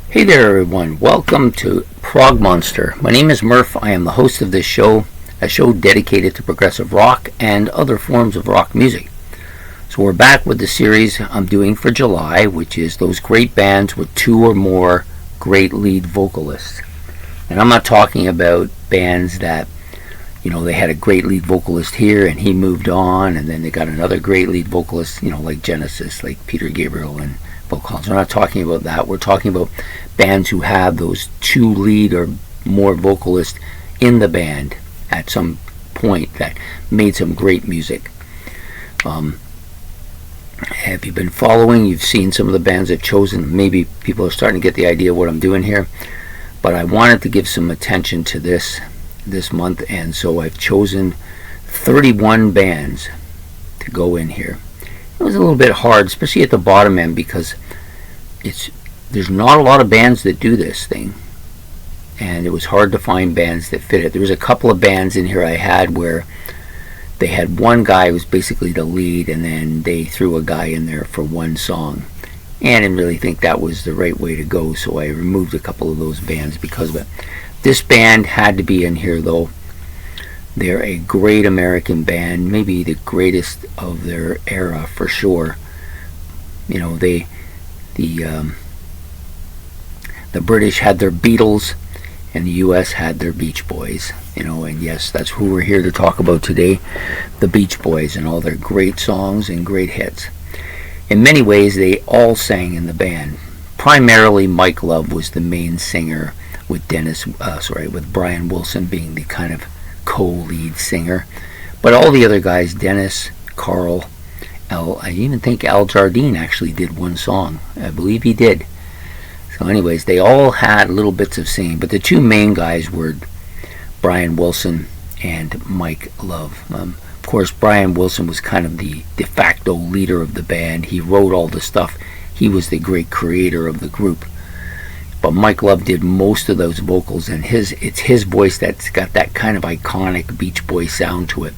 Hey there everyone, welcome to Prog Monster. My name is Murph. I am the host of this show, a show dedicated to progressive rock and other forms of rock music. So we're back with the series I'm doing for July, which is those great bands with two or more great lead vocalists. And I'm not talking about bands that, they had a great lead vocalist here and he moved on and then they got another great lead vocalist, like Genesis, like Peter Gabriel and Vocalist. We're not talking about that. We're talking about bands who have those two lead or more vocalists in the band at some point that made some great music. Have you been following? You've seen some of the bands I've chosen. Maybe people are starting to get the idea of what I'm doing here. But I wanted to give some attention to this month, and so I've chosen 31 bands to go in here. It was a little bit hard, especially at the bottom end, because there's not a lot of bands that do this thing, and it was hard to find bands that fit it. There was a couple of bands in here I had where they had one guy who was basically the lead, and then they threw a guy in there for one song, and I didn't really think that was the right way to go, so I removed a couple of those bands because of it. This band had to be in here though. They're a great American band, maybe the greatest of their era for sure. The British had their Beatles and the US had their Beach Boys, and yes, that's who we're here to talk about today, the Beach Boys and all their great songs and great hits. In many ways, they all sang in the band. Primarily, Mike Love was the main singer, with with Brian Wilson being the kind of co-lead singer, but all the other guys, Dennis, Carl, I even think Al Jardine actually did one song. I believe he did. So anyways, they all had little bits of singing, but the two main guys were Brian Wilson and Mike Love. Of course, Brian Wilson was kind of the de facto leader of the band. He wrote all the stuff. He was the great creator of the group. But Mike Love did most of those vocals, and it's his voice that's got that kind of iconic Beach Boy sound to it.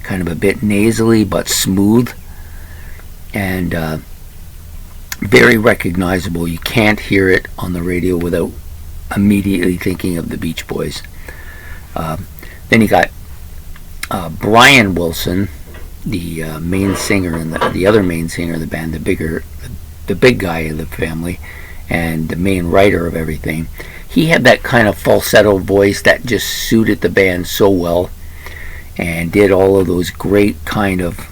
Kind of a bit nasally, but smooth. And very recognizable. You can't hear it on the radio without immediately thinking of the Beach Boys. Then you got Brian Wilson, the main singer and the other main singer of the band, the big guy of the family, and the main writer of everything. He had that kind of falsetto voice that just suited the band so well, and did all of those great kind of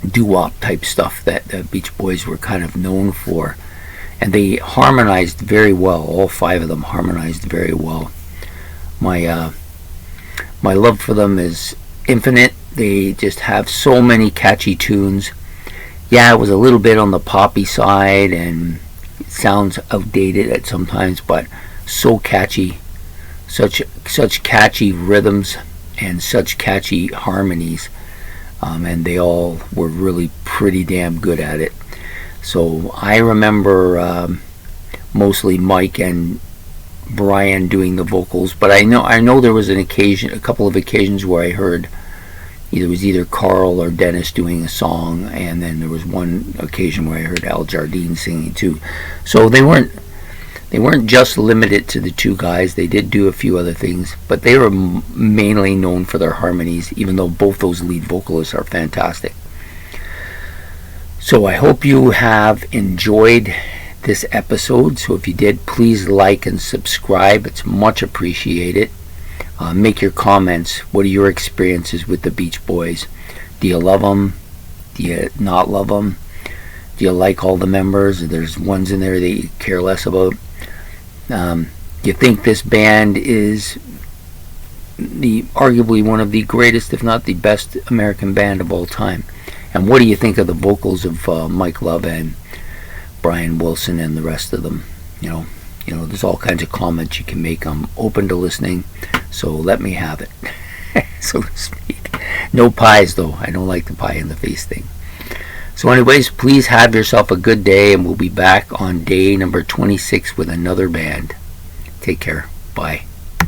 doo-wop type stuff that the Beach Boys were kind of known for. And they harmonized very well. All five of them harmonized very well. My love for them is infinite. They just have so many catchy tunes. Yeah, it was a little bit on the poppy side and it sounds outdated at sometimes, but so catchy. Such catchy rhythms and such catchy harmonies. And they all were really pretty damn good at it. So I remember mostly Mike and Brian doing the vocals, but I know there was a couple of occasions where I heard it was either Carl or Dennis doing a song, and then there was one occasion where I heard Al Jardine singing too. So they weren't just limited to the two guys. They did do a few other things, but they were mainly known for their harmonies, even though both those lead vocalists are fantastic. So I hope you have enjoyed this episode. So if you did, please like and subscribe. It's much appreciated. Make your comments. What are your experiences with the Beach Boys? Do you love them? Do you not love them? Do you like all the members? There's ones in there that you care less about. Do you think this band is arguably one of the greatest, if not the best, American band of all time? And what do you think of the vocals of Mike Love and Brian Wilson and the rest of them? There's all kinds of comments you can make. I'm open to listening, so let me have it, so to speak. No pies, though. I don't like the pie in the face thing. So anyways, please have yourself a good day, and we'll be back on day number 26 with another band. Take care. Bye.